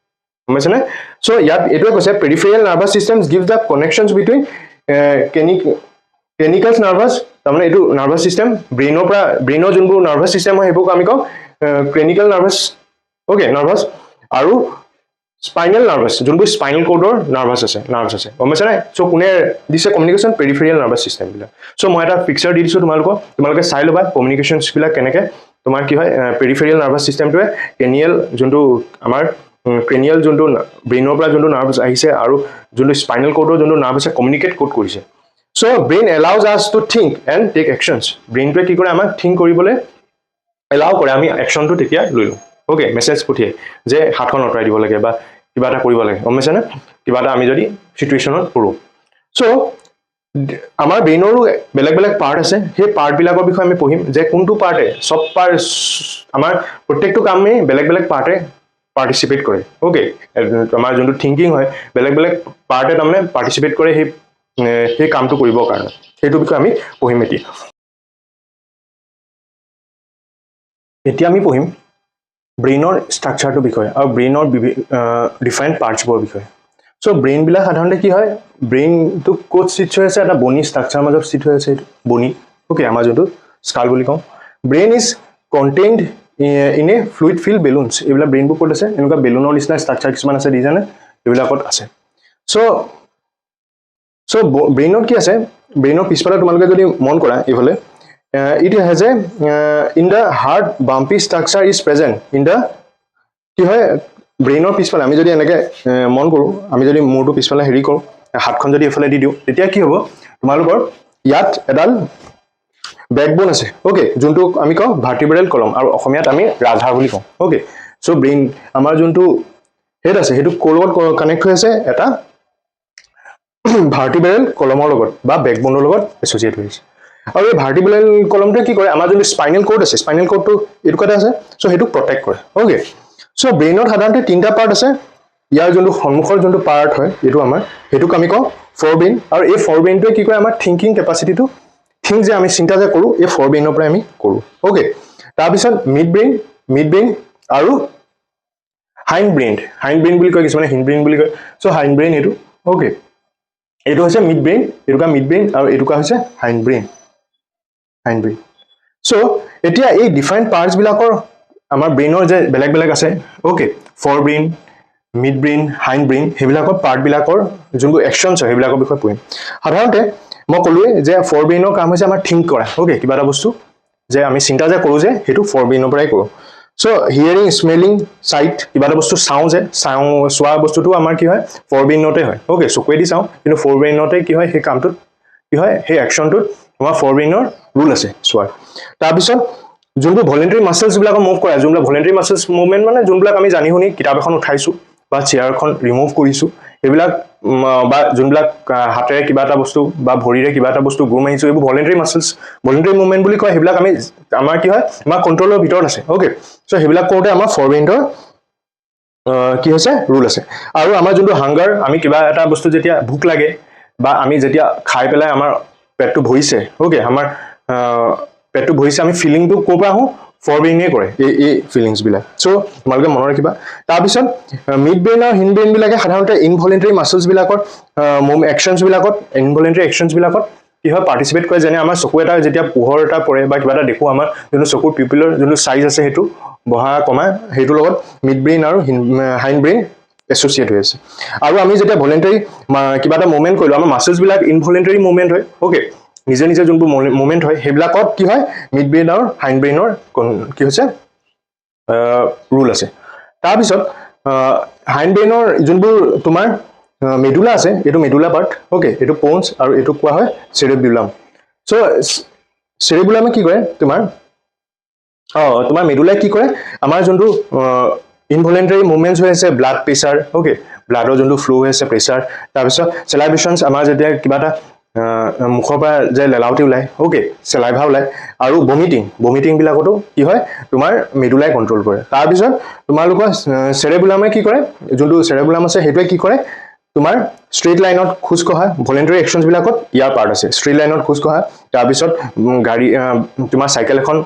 গম পাইছেনে চ' ইয়াত এইটোৱে কৈছে peripheral nervous systems give the connections between chemicals nervous তাৰমানে এইটো নাৰ্ভাছ ছিষ্টেম ব্ৰেইনৰ যোনবোৰ নাৰ্ভাছ ছিষ্টেম হয় সেইবোৰক আমি কওঁ ক্ৰেনিকেল নাৰ্ভাছ অ'কে নাৰ্ভাছ আৰু স্পাইনেল নাৰ্ভাছ যোনবোৰ স্পাইনেল কৰ্ডৰ নাৰ্ভছ আছে গম পাইছে নাই চ' কোনে দিছে কমিউনিকেশ্যন পেৰিফেৰিয়েল নাৰ্ভাছ ছিষ্টেমবিলাক চ' মই এটা পিকচাৰ দি দিছোঁ তোমালোকে চাই ল'বা কমিউনিকেশ্যনছবিলাক কেনেকৈ তোমাৰ কি হয় পেৰিফেৰিয়েল নাৰ্ভাছ ছিষ্টেমটোৱে ক্ৰেনিয়েল যোনটো আমাৰ ক্ৰেনিয়েল যোনটো ব্ৰেইনৰ পৰা যোনটো নাৰ্ভ আহিছে আৰু যোনটো স্পাইনেল কৰ্ডৰ যোনটো নাৰ্ভ আছে কমিউনিকেট ক'ত কৰিছে চ' brain allows us to think and take actions ব্ৰেইনটোৱে কি কৰে আমাক থিংক কৰিবলৈ এলাউ কৰে আমি একশ্যনটো তেতিয়া লৈ লওঁ অ'কে মেছেজ পঠিয়াই যে হাতখন আঁতৰাই দিব লাগে বা কিবা এটা কৰিব লাগে গম পাইছেনে কিবা এটা আমি যদি চিটুৱেশ্যনত কৰোঁ চ' আমাৰ ব্ৰেইনৰো বেলেগ বেলেগ পাৰ্ট আছে সেই পাৰ্টবিলাকৰ বিষয়ে আমি পঢ়িম যে কোনটো পাৰ্টে চব পাৰ্ট আমাৰ প্ৰত্যেকটো কামেই বেলেগ বেলেগ পাৰ্টে পাৰ্টিচিপেট কৰে অ'কে আমাৰ যোনটো থিংকিং হয় বেলেগ বেলেগ পাৰ্টে তাৰমানে পাৰ্টিচিপেট কৰে সেই কামটো কৰিবৰ কাৰণে সেইটো বিষয়ে আমি পঢ়িম এতিয়া আমি পঢ়িম ব্ৰেইনৰ ষ্ট্ৰাকচাৰটোৰ বিষয়ে আৰু ব্ৰেইনৰ ডিফাৰেণ্ট পাৰ্টছবোৰৰ বিষয়ে চ' ব্ৰেইনবিলাক সাধাৰণতে কি হয় ব্ৰেইনটো ক'ত স্থিত হৈ আছে এটা বনি ষ্ট্ৰাকচাৰ মাজত স্থিত হৈ আছে এইটো বনি অ'কে আমাৰ যোনটো স্কাল বুলি কওঁ brain is contained in a fluid filled balloons এইবিলাক ব্ৰেইনবোৰ ক'ত আছে এনেকুৱা বেলুনৰ নিচিনা ষ্ট্ৰাকচাৰ কিছুমান আছে দেখিছানে এইবিলাকত আছে চ' ব্ৰেইনত কি আছে ব্ৰেইনৰ পিছফালে তোমালোকে যদি মন কৰা এইফালে it has a in the hard bumpy structure is present in the কি হয় ব্ৰেইনৰ পিছফালে আমি যদি এনেকৈ মন কৰোঁ আমি যদি মূৰটো পিছফালে হেৰি কৰোঁ হাতখন যদি এইফালে দি দিওঁ তেতিয়া কি হ'ব তোমালোকৰ ইয়াত এডাল বেকবোন আছে অ'কে যোনটো আমি কওঁ ভাৰ্টিব্ৰেল কলম আৰু অসমীয়াত আমি ৰাজহাড় বুলি কওঁ অ'কে চ' ব্ৰেইন আমাৰ যোনটো হেড আছে সেইটো ক'ৰ লগত কানেক্ট হৈ আছে এটা ভাৰ্টিব্ৰেল কলমৰ লগত বা বেকবোনৰ লগত এছ'চিয়েট হৈ আছে আৰু এই ভাৰ্টিব্ৰেল কলমটোৱে কি কৰে আমাৰ যোনটো স্পাইনেল কৰ্ড আছে স্পাইনেল কৰ্ডটো এইটো কথা আছে চ' সেইটোক প্ৰটেক্ট কৰে অ'কে চ' ব্ৰেইনত সাধাৰণতে তিনিটা পাৰ্ট আছে ইয়াৰ যোনটো সন্মুখৰ যোনটো পাৰ্ট হয় এইটো আমাৰ সেইটোক আমি কওঁ ফ'ৰ ব্ৰেইন আৰু এই ফ'ৰ ব্ৰেইনটোৱে কি কৰে আমাৰ থিংকিং কেপাচিটিটো থিংক যে আমি চিন্তা যে কৰোঁ এই ফ'ৰ ব্ৰেইনৰ পৰাই আমি কৰোঁ অ'কে তাৰপিছত মিড ব্ৰেইন আৰু হাইণ্ড ব্ৰেইন বুলি কয় কিছুমানে হিণ্ড ব্ৰেইন বুলি কয় চ' হাইণ্ড ব্ৰেইন এইটো অ'কে এইটো হৈছে মিড ব্ৰেইন এইটোকা মিড ব্ৰেইন আৰু এইটোকা হৈছে হাইণ্ড ব্ৰেইন সো এতিয়া এই ডিফাৰেণ্ট পাৰ্টছবিলাকৰ আমাৰ ব্ৰেইনৰ যে বেলেগ বেলেগ আছে okay forebrain midbrain hindbrain সেইবিলাকৰ পাৰ্টবিলাকৰ যোনবোৰ একশ্যনছ হয় সেইবিলাকৰ বিষয়ে পঢ়িম সাধাৰণতে মই ক'লোৱেই যে ফৰ ব্ৰেইনৰ কাম হৈছে আমাৰ থিংক কৰা অ'কে কিবা এটা বস্তু যে আমি চিন্তা যে কৰোঁ যে সেইটো ফৰ ব্ৰেইনৰ পৰাই কৰোঁ সো হিয়াৰিং স্মেলিং চাইট কিবা এটা বস্তু চাওঁ যে চোৱা বস্তুটো আমাৰ কি হয় ফৰ ব্ৰেইনতে হয় অ'কে চকুৱেদি চাওঁ কিন্তু ফৰ ব্ৰেইনতে কি হয় সেই কামটোত কি হয় সেই একশ্যনটোত আমাৰ ফৰ ব্ৰেইনৰ ৰুল আছে চোৱাৰ তাৰপিছত যোনবোৰ ভলেণ্টাৰী মাছলছবিলাকৰ মুভ কৰে যোনবিলাক ভলেণ্টাৰী মাছলছ মুভমেণ্ট মানে যোনবিলাক আমি জানি শুনি কিতাপ এখন উঠাইছোঁ বা চেয়াৰখন ৰিমুভ কৰিছোঁ সেইবিলাক বা যোনবিলাক হাতেৰে কিবা এটা বস্তু বা ভৰিৰে কিবা এটা বস্তু গুম আহিছোঁ এইবোৰ ভলেণ্টাৰী মাছলছ ভলেণ্টাৰী মুভমেণ্ট বুলি কয় সেইবিলাক আমি আমাৰ কি হয় আমাৰ কণ্ট্ৰলৰ ভিতৰত আছে অ'কে চ' সেইবিলাক কৰোঁতে আমাৰ ফৰ ব্ৰেইনৰ কি হৈছে ৰুল আছে আৰু আমাৰ যোনটো হাংগাৰ আমি কিবা এটা বস্তু যেতিয়া ভোক লাগে বা আমি যেতিয়া খাই পেলাই আমাৰ পেটটো ভৰিছে অ'কে আমাৰ পেটটো ভৰিছে আমি ফিলিংটো ক'ৰ পৰা আহোঁ ফৰ ব্ৰেইনে কৰে এই ফিলিংছবিলাক চ' তোমালোকে মনত ৰাখিবা তাৰপিছত মিড ব্ৰেইন আৰু হিণ্ড ব্ৰেইনবিলাকে সাধাৰণতে ইনভলেণ্টাৰী মাছলছবিলাকৰ একশ্যনছবিলাকত ইনভলেণ্টাৰী একশ্যনছবিলাকত কি হয় পাৰ্টিচিপেট কৰে যেনে আমাৰ চকু এটা যেতিয়া পোহৰ এটা পৰে বা কিবা এটা দেখোঁ আমাৰ যোনটো চকুৰ পিপিলৰ যোনটো চাইজ আছে সেইটো বহা কমা সেইটোৰ লগত মিড ব্ৰেইন আৰু হাইণ্ড ব্ৰেইন এছ'চিয়েট হৈ আছে আৰু আমি যেতিয়া ভলেণ্টাৰী কিবা এটা মুভমেণ্ট কৰিলোঁ আমাৰ মাছলছবিলাক ইনভলেণ্টাৰী মুভমেণ্ট হয় অ'কে নিজে নিজে যোনবোৰ মুভমেণ্ট হয় সেইবিলাকত কি হয় মিড ব্ৰেইন আৰু হাইণ্ড ব্ৰেইনৰ কি হৈছে ৰুল আছে তাৰপিছত হাইণ্ড ব্ৰেইনৰ যোনবোৰ তোমাৰ মেডুলা আছে এইটো মেডুলা পাৰ্ট অ'কে এইটো প'ন্স আৰু এইটো কোৱা হয় চেৰেবিউলাম চ' চেৰেবিউলামে কি কৰে তোমাৰ মেডুলাই কি কৰে আমাৰ যোনটো ইনভলেণ্টাৰী মুভমেণ্টছ হৈ আছে ব্লাড প্ৰেছাৰ অ'কে ব্লাডৰ যোনটো ফ্ল' হৈ আছে প্ৰেছাৰ তাৰপিছত চেলাইভেশ্যনছ আমাৰ যেতিয়া কিবা এটা মুখৰ পৰা যে লেলাউটি ওলায় অ'কে চেলাইভা ওলায় আৰু বমিটিংবিলাকতো কি হয় তোমাৰ মেডুলাই কণ্ট্ৰল কৰে তাৰপিছত তোমালোকৰ চেৰেবুলামে কি কৰে যোনটো চেৰেবুলাম আছে সেইটোৱে কি কৰে তোমাৰ ষ্ট্ৰেইট লাইনত খোজ কঢ়া ভলেণ্টাৰী একশ্যনছবিলাকত ইয়াৰ পাৰ্ট আছে ষ্ট্ৰেইট লাইনত খোজ কঢ়া তাৰপিছত গাড়ী তোমাৰ চাইকেল এখন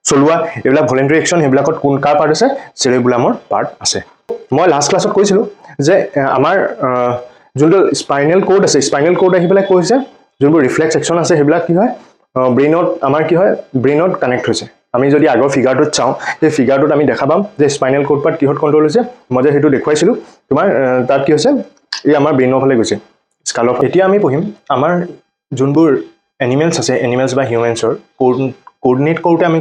চলোৱা এইবিলাক ভলেণ্টাৰী একশ্যন সেইবিলাকত কাৰ পাৰ্ট আছে চেৰেবুলামৰ পাৰ্ট আছে মই লাষ্ট ক্লাছত কৈছিলোঁ যে আমাৰ যোনটো স্পাইনেল কৰ্ড আছে স্পাইনেল কৰ্ড আহি পেলাই কৈছে যোনবোৰ ৰিফ্লেক্স একশ্যন আছে সেইবিলাক কি হয় ব্ৰেইনত আমাৰ কি হয় ব্ৰেইনত কানেক্ট হৈছে আমি যদি আগৰ ফিগাৰটোত চাওঁ সেই ফিগাৰটোত আমি দেখা পাম যে স্পাইনেল কৰ্ড পাৰ্ট কিহত কণ্ট্ৰল হৈছে মই যে সেইটো দেখুৱাইছিলোঁ তোমাৰ তাত কি হৈছে এই আমাৰ ব্ৰেইনৰ ফালে গৈছে স্কালৰ এতিয়া আমি পঢ়িম আমাৰ যোনবোৰ এনিমেলছ আছে এনিমেলছ বা হিউমেনছৰ কোৰ্ডিনেট কৰোঁতে আমি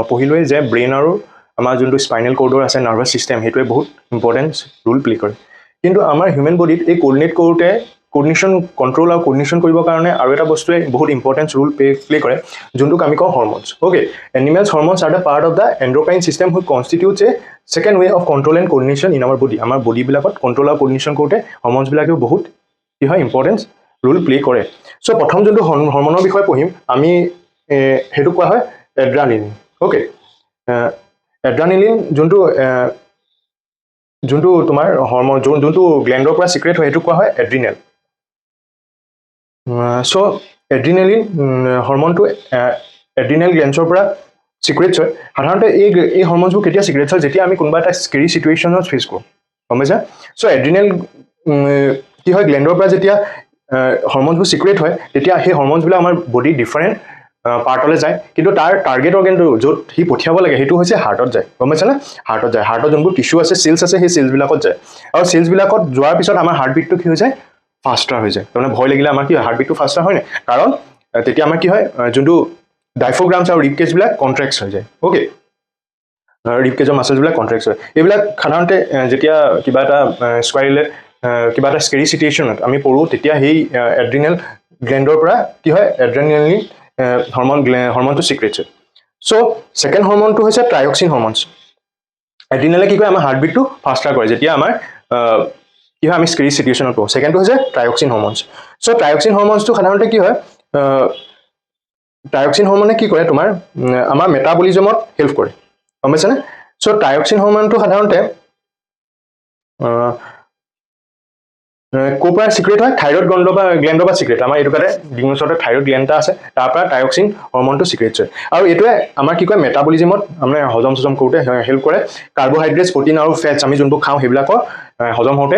পঢ়িলোৱে যে ব্ৰেইন আৰু আমাৰ যোনটো স্পাইনেল কৰ্ডৰ আছে নাৰ্ভাছ ছিষ্টেম সেইটোৱে বহুত ইম্পৰ্টেণ্ট ৰোল প্লে কৰে কিন্তু আমাৰ হিউমেন বডিত এই কোৰ্ডিনেট কৰোঁতে কোৰ্ডিনেশ্যন কণ্ট্ৰল আৰু কোৰ্ডিনেশ্যন কৰিবৰ কাৰণে আৰু এটা বস্তুৱে বহুত ইম্পৰ্টেণ্ট ৰোল প্লে কৰে যোনটোক আমি কওঁ hormones okay animals hormones are the part of the endocrine system which constitutes a second way of control and coordination in our body আমাৰ বডিবিলাকত কণ্ট্ৰল আৰু কোৰ্ডিনেশ্যন কৰোঁতে হৰম'নছবিলাকেও বহুত কি হয় ইম্পৰ্টেণ্ট ৰোল প্লে কৰে চ' প্ৰথম যোনটো হৰম'নৰ বিষয়ে পঢ়িম আমি সেইটো কোৱা হয় এড্ৰানিলিন অ'কে এড্ৰানিলিন যোনটো তোমাৰ হৰম'ন যোনটো গ্লেণ্ডৰ পৰা চিক্ৰেট হয় সেইটো কোৱা হয় এড্ৰিনেল চ' এড্ৰিনেলিন হৰম'নটো এড্ৰিনেল গ্লেণ্ডছৰ পৰা চিক্ৰেটছ হয় সাধাৰণতে এই হৰম'নছবোৰ কেতিয়া চিক্ৰেটছ হয় যেতিয়া আমি কোনোবা এটা স্কেৰী চিটুৱেশ্যনত ফেচ কৰোঁ গম পাইছা চ' এড্ৰিনেল কি হয় গ্লেণ্ডৰ পৰা যেতিয়া হৰম'নছবোৰ চিক্ৰেট হয় তেতিয়া সেই হৰম'নছবিলাক আমাৰ বডি ডিফাৰেণ্ট পাৰ্টলৈ যায় কিন্তু তাৰ টাৰ্গেট অৰ্গেনটো য'ত সি পঠিয়াব লাগে সেইটো হৈছে হাৰ্টত যায় গম পাইছানে হাৰ্টত যায় হাৰ্টত যোনবোৰ টিচু আছে চেলছ আছে সেই চেলছবিলাকত যায় আৰু চেলছবিলাকত যোৱাৰ পিছত আমাৰ হাৰ্টবিটটো কি হৈ যায় ফাষ্টাৰ হৈ যায় তাৰমানে ভয় লাগিলে আমাৰ কি হয় হাৰ্টবিটটো ফাষ্টাৰ হয় নাই কাৰণ তেতিয়া আমাৰ কি হয় যোনটো ডাইফ্ৰাগ্ৰামছ আৰু ৰিবকেজবিলাক কণ্ট্ৰেক্টছ হৈ যায় অ'কে ৰিবকেজৰ মাছলছবিলাক কণ্ট্ৰেক্টছ হয় এইবিলাক সাধাৰণতে যেতিয়া কিবা এটা স্কুৱাৰিলে কিবা এটা স্কেৰী চিটুৱেশ্যনত আমি পঢ়োঁ তেতিয়া সেই এড্ৰিনেল গ্লেণ্ডৰ পৰা কি হয় এড্ৰিনেলিন হৰম'নটো চিক্ৰেটছ হয় চ' ছেকেণ্ড হৰম'নটো হৈছে ট্ৰাইঅক্সিন হৰম'নছ এড্ৰিনেলে কি কৰে আমাৰ হাৰ্টবিটটো ফাষ্টাৰ কৰে যেতিয়া আমাৰ কি হয় আমি স্কেৰী চিটুৱেশ্যনত পঢ়োঁ ছেকেণ্ডটো হৈছে ট্ৰাইঅক্সিন হৰম'নছ চ' ট্ৰাইঅক্সিন হৰম'নছটো সাধাৰণতে কি হয় ট্ৰাইঅক্সিন হৰম'নে কি কৰে তোমাৰ আমাৰ মেটাবলিজমত হেল্প কৰে গম পাইছেনে চ' ট্ৰাইঅক্সিন হৰম'নটো সাধাৰণতে ক'ৰ পৰা চিক্ৰেট হয় থাইৰয়ড গ্লেণ্ডৰ পৰা চিক্ৰেট আমাৰ এইটো কাৰণে ডিঙৰ ওচৰতে থাইৰয়ড গ্লেণ্ড এটা আছে তাৰ পৰা ট্ৰাইঅক্সিন হৰম'নটো চিক্ৰেটছ হয় আৰু এইটোৱে আমাৰ কি কয় মেটাবলিজিমত মানে হজম কৰোঁতে হেল্প কৰে কাৰ্বহাইড্ৰেটছ প্ৰটিন আৰু ফেটছ আমি যোনবোৰ খাওঁ সেইবিলাকৰ হজম হওঁতে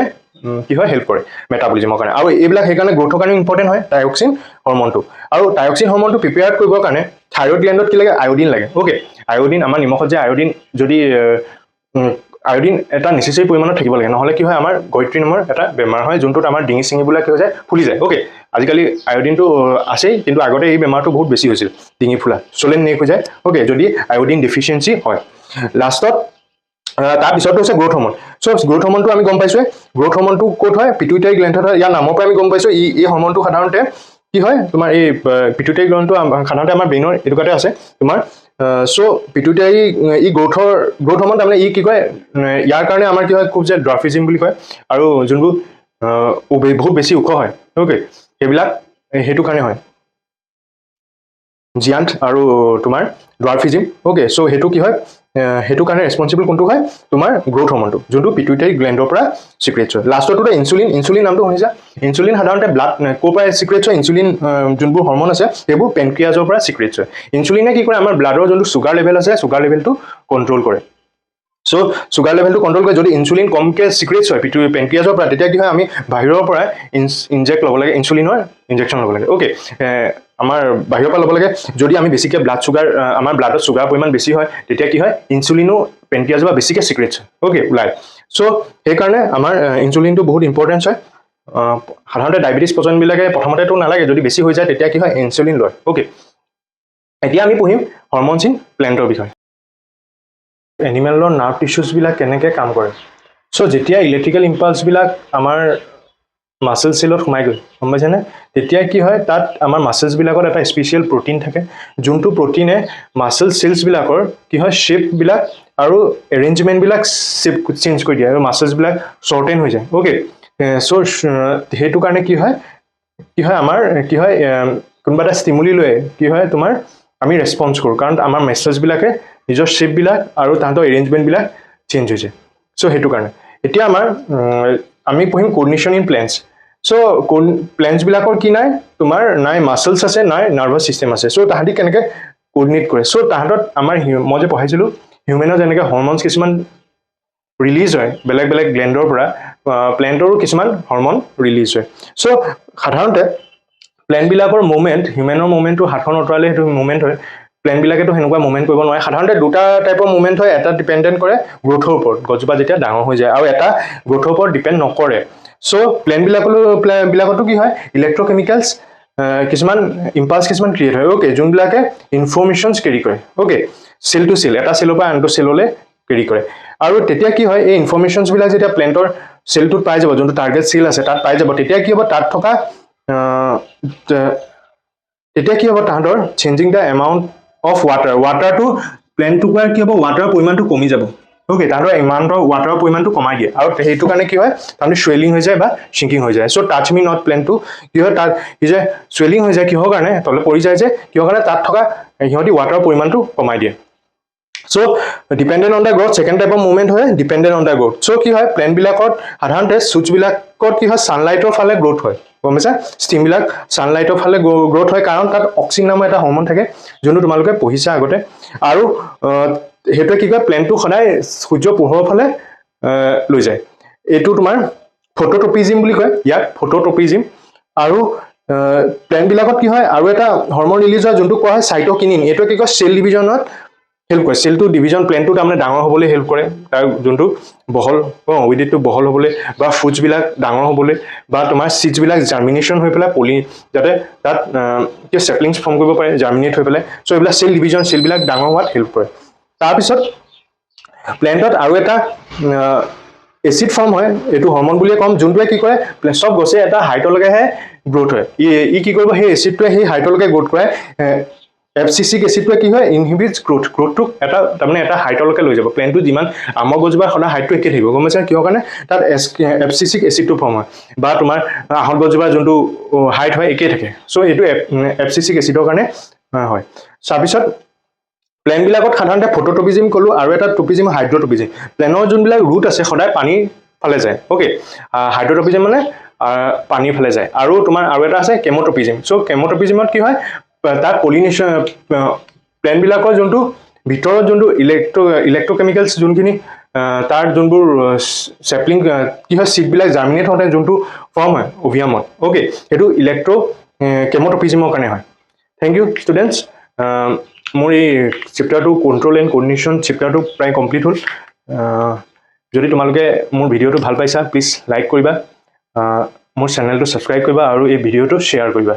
কি হয় হেল্প কৰে মেটাবলিজমৰ কাৰণে আৰু এইবিলাক সেইকাৰণে গ্ৰোথৰ কাৰণে ইম্পৰ্টেণ্ট হয় থাইৰক্সিন হৰমনটো আৰু থাইৰক্সিন হৰমনটো প্ৰিপেয়াৰ কৰিবৰ কাৰণে থাইৰয়ড গ্লেণ্ডত কি লাগে আয়োডিন লাগে ওকে আয়োডিন আমাৰ নিমখত যে আয়োডিন যদি আয়োডিন এটা নেচেচাৰী পৰিমাণত থাকিব লাগে নহ'লে কি হয় আমাৰ গয়ত্ৰী নামৰ এটা বেমাৰ হয় যোনটোত আমাৰ ডিঙি চিঙিবিলাক কি হৈ যায় ফুলি যায় ওকে আজিকালি আয়োডিনটো আছেই কিন্তু আগতে এই বেমাৰটো বহুত বেছি হৈছিল ডিঙি ফুলা চলেন নেক হৈ যায় ওকে যদি আয়োডিন ডেফিচিয়েঞ্চি হয় লাষ্টত তাৰপিছতো হৈছে গ্ৰোথ হৰমন চ' গ্ৰোথ হৰমনটো আমি গম পাইছোঁ গ্ৰোথ হৰমনটো ক'ত হয় পিটুইটাৰী গ্লেণ্ডত হয় ইয়াৰ নামৰ পৰা আমি গম পাইছোঁ এই হৰমনটো সাধাৰণতে কি হয় তোমাৰ এই পিটুইটাৰী গ্লেণ্ডটো সাধাৰণতে আমাৰ ব্ৰেইনৰ এটুকুৰাতে আছে তোমাৰ চ' পিটুইটাৰী ই গ্ৰোথ হৰমন তাৰমানে ই কি কয় ইয়াৰ কাৰণে আমাৰ কি হয় খুব যে ড্ৰাফিজিম বুলি কয় আৰু যোনবোৰ বহুত বেছি ওখ হয় ওকে সেইবিলাক সেইটো কাৰণে হয় জিয়ান্ট আৰু তোমাৰ ড্ৰাফিজিম ওকে চ' সেইটো কি হয় সেইটো কাৰণে ৰেছপনচিবল কোনটো হয় তোমাৰ গ্ৰোথ হৰমনটো যোনটো পিটুইটাৰী গ্লেণ্ডৰ পৰা চিক্ৰেটছ হয় লাষ্টতো ইনচুলিন নামটো শুনিছা ইনচুলিন সাধাৰণতে ব্লাড ক'ৰ পৰা চিক্ৰেটছ হয় ইনচুলিন যোনবোৰ হৰমন আছে সেইবোৰ পেনক্ৰিয়াজৰ পৰা চিক্ৰেটছ হয় ইনচুলিনে কি কৰে আমাৰ ব্লাডৰ যোনটো চুগাৰ লেভেল আছে চুগাৰ লেভেলটো কণ্ট্ৰল কৰে চ' চুগাৰ লেভেলটো কণ্ট্ৰল কৰে যদি ইনচুলিন কমকৈ চিক্ৰেটছ হয় পেনক্ৰিয়াজৰ পৰা তেতিয়া কি হয় আমি বাহিৰৰ পৰা ইনজেক্ট ল'ব লাগে ইনচুলিনৰ ইনজেকশ্যন ল'ব লাগে ওকে আমাৰ বাহিৰৰ পৰা ল'ব লাগে যদি আমি বেছিকৈ আমাৰ ব্লাডত চুগাৰ পৰিমাণ বেছি হয় তেতিয়া কি হয় ইনচুলিনো পেনক্ৰিয়াজৰ পৰা বেছিকৈ চিক্ৰেটছ হয় ওকে ওলায় চ' সেইকাৰণে আমাৰ ইনচুলিনটো বহুত ইম্পৰ্টেঞ্চ হয় সাধাৰণতে ডায়েবেটিছ পেচেণ্টবিলাকে প্ৰথমতেতো নালাগে যদি বেছি হৈ যায় তেতিয়া কি হয় ইনচুলিন লয় ওকে এতিয়া আমি পঢ়িম হৰমনছ ইন প্লেণ্টৰ বিষয়ে এনিমেলৰ নাৰ্ভ টিচুছবিলাক কেনেকৈ কাম কৰে চ' যেতিয়া ইলেক্ট্ৰিকেল ইম্পালছবিলাক আমাৰ মাছল চেলত সোমাই গ'ল গম পাইছেনে তেতিয়া কি হয় তাত আমাৰ মাছলছবিলাকত এটা স্পেচিয়েল প্ৰটিন থাকে যোনটো প্ৰটিনে মাছল চেলছবিলাকৰ কি হয় শ্বেপবিলাক আৰু এৰেঞ্জমেণ্টবিলাক শ্বেপ চেঞ্জ কৰি দিয়ে আৰু মাছলছবিলাক শ্বৰ্টেন হৈ যায় ওকে চ' সেইটো কাৰণে কি হয় আমাৰ কি হয় কোনোবা এটা ষ্টিমুলি লৈ কি হয় তোমাৰ আমি ৰেছপন্স কৰোঁ কাৰণ আমাৰ মাছলছবিলাকে নিজৰ শ্বেপবিলাক আৰু তাহাঁতৰ এৰেঞ্জমেণ্টবিলাক চেঞ্জ হৈছে চ' সেইটো কাৰণে এতিয়া আমাৰ আমি পঢ়িম কোৰ্ডিনেশ্যন ইন প্লেণ্টছ চ' প্লেণ্টছবিলাকৰ কি নাই তোমাৰ নাই মাছলছ আছে নাই নাৰ্ভাছ ছিষ্টেম আছে চ' তাহাঁতি কেনেকৈ কোৰ্ডিনেট কৰে চ' তাহাঁতত আমাৰ মই যে পঢ়াইছিলোঁ হিউমেনৰ যেনেকৈ হৰমনছ কিছুমান ৰিলিজ হয় বেলেগ বেলেগ গ্লেণ্ডৰ পৰা প্লেণ্টৰো কিছুমান হৰমন ৰিলিজ হয় চ' সাধাৰণতে প্লেণ্টবিলাকৰ মুভমেণ্ট হিউমেনৰ মুভমেণ্টটো হাতখন অঁতৰালে সেইটো মুভমেণ্ট হয় প্লেণ্টবিলাকেতো সেনেকুৱা মুভমেণ্ট কৰিব নোৱাৰে সাধাৰণতে দুটা টাইপৰ মুভমেণ্ট হয় এটা ডিপেণ্ডেণ্ট কৰে গ্ৰোথৰ ওপৰত গছজোপা যেতিয়া ডাঙৰ হৈ যায় আৰু এটা গ্ৰোথৰ ওপৰত ডিপেণ্ড নকৰে চ' প্লেণ্টবিলাকতো কি হয় ইলেক্ট্ৰকেমিকেলছ কিছুমান ইম্পালছ কিছুমান ক্ৰিয়েট হয় ওকে যোনবিলাকে ইনফৰ্মেশ্যনছ কেৰি কৰে ওকে চেল টু চেল এটা চেলৰ পৰা আনটো চেললৈ কেৰি কৰে আৰু তেতিয়া কি হয় এই ইনফৰ্মেশ্যনছবিলাক যেতিয়া প্লেণ্টৰ চেলটোত পাই যাব যোনটো টাৰ্গেট চেল আছে তাত পাই যাব তেতিয়া কি হ'ব তাত থকা তাহাঁতৰ চেঞ্জিং দ্য এমাউণ্ট অফ ৱাটাৰটো প্লেণ্টটোৰ কি হ'ব ৱাটাৰৰ পৰিমাণটো কমি যাব ওকে তাহাঁতৰ এমাউণ্টৰ ৱাটাৰৰ পৰিমাণটো কমাই দিয়ে আৰু সেইটো কাৰণে কি হয় তাহাঁতি চুৱেলিং হৈ যায় বা শ্ৰিংকিং হৈ যায় চ' টাচ মি নট প্লেণ্টটো কি হয় তাত কি যে চুৱেলিং হৈ যায় কিহৰ কাৰণে তলে পৰি যায় যে কিহৰ কাৰণে তাত থকা সিহঁতি ৱাটাৰৰ পৰিমাণটো কমাই দিয়ে so' dependent on the growth second টাইপৰ মুভমেণ্ট হয় dependent on the growth so' কি হয় প্লেণ্টবিলাকত সাধাৰণতে শ্বুটছবিলাকত কি হয় ছানলাইটৰ ফালে গ্ৰথ হয় গম পাইছা ষ্টিমবিলাক ছানলাইটৰ ফালে গ্ৰথ হয় কাৰণ তাত অক্সিন নামৰ এটা হৰমন থাকে যোনটো তোমালোকে পঢ়িছা আগতে আৰু সেইটোৱে কি কয় প্লেণ্টটো সদায় সূৰ্য পোহৰৰ ফালে লৈ যায় এইটো তোমাৰ ফটোট্ৰপিজিম বুলি কয় ইয়াক ফটোট্ৰপিজিম আৰু প্লেণ্টবিলাকত কি হয় আৰু এটা হৰমন ৰিলিজ হয় যোনটো কোৱা হয় চাইট'কিনিন এইটোৱে কি কয় চেল ডিভিজনত হেল্প কৰে চেলটো ডিভিজন প্লেনটো তাৰমানে ডাঙৰ হ'বলৈ হেল্প কৰে তাৰ যোনটো বহল উইডিটটো বহল হ'বলৈ বা ফুডছবিলাক ডাঙৰ হ'বলৈ বা তোমাৰ চিডছবিলাক জাৰ্মিনেশ্যন হৈ পেলাই যাতে তাত কি চেপলিংছ ফৰ্ম কৰিব পাৰে জাৰ্মিনেট হৈ পেলাই চ' এইবিলাক চেল ডিভিজন চেলবিলাক ডাঙৰ হোৱাত হেল্প কৰে তাৰপিছত প্লেণ্টত আৰু এটা এচিড ফৰ্ম হয় এইটো হৰমন বুলিয়ে ক'ম যোনটোৱে কি কৰে চব গছে এটা হাইটলৈকেহে গ্ৰ'থ হয় ই কি কৰিব সেই এচিডটোৱে সেই হাইটলৈকে গ্ৰ'থ কৰে এফচিচিক এচিডটোৱে কি হয় ইনহিবিটছ গ্ৰ'থটোক এটা তাৰমানে এটা হাইটলৈকে লৈ যাব প্লেণ্টটো যিমান আমৰ গছজোপাৰ সদায় হাইটটো একে থাকিব গম পাইছে কিহৰ কাৰণে তাত এফচিচিক এচিডটো ফৰ্ম হয় বা তোমাৰ আহঁত গছজোপাৰ যোনটো হাইট হয় একেই থাকে চ' এইটো এফচিচিক এচিডৰ কাৰণে হয় তাৰপিছত প্লেণ্টবিলাকত সাধাৰণতে ফটোট্ৰপিজিম ক'লোঁ আৰু এটা ট্ৰপিজিম হাইড্ৰট্ৰপিজিম প্লেনৰ যোনবিলাক ৰুট আছে সদায় পানীৰ ফালে যায় ওকে হাইড্ৰট্ৰপিজিম মানে পানীৰ ফালে যায় আৰু তোমাৰ আৰু এটা আছে কেম'ট্ৰপিজিম চ' কেম'ট্ৰপিজিমত কি হয় তাত পলিনেশ্যন প্লেণ্টবিলাকৰ যোনটো ভিতৰত যোনটো ইলেক্ট্ৰকেমিকেলছ যোনখিনি তাৰ যোনবোৰ চেপলিং কি হয় চিডবিলাক জাৰ্মিনেট হওঁতে যোনটো ফৰ্ম হয় অভিয়ামত অ'কে সেইটো ইলেক্ট্ৰ কেমটপিজিমৰ কাৰণে হয় থেংক ইউ ষ্টুডেণ্টছ মোৰ এই চেপ্টাৰটো কণ্ট্ৰল এণ্ড কোঅৰ্ডিনেশ্যন চেপ্টাৰটো প্ৰায় কমপ্লিট হ'ল যদি তোমালোকে মোৰ ভিডিঅ'টো ভাল পাইছা প্লিজ লাইক কৰিবা মোৰ চেনেলটো ছাবস্ক্ৰাইব কৰিবা আৰু এই ভিডিঅ'টো শ্বেয়াৰ কৰিবা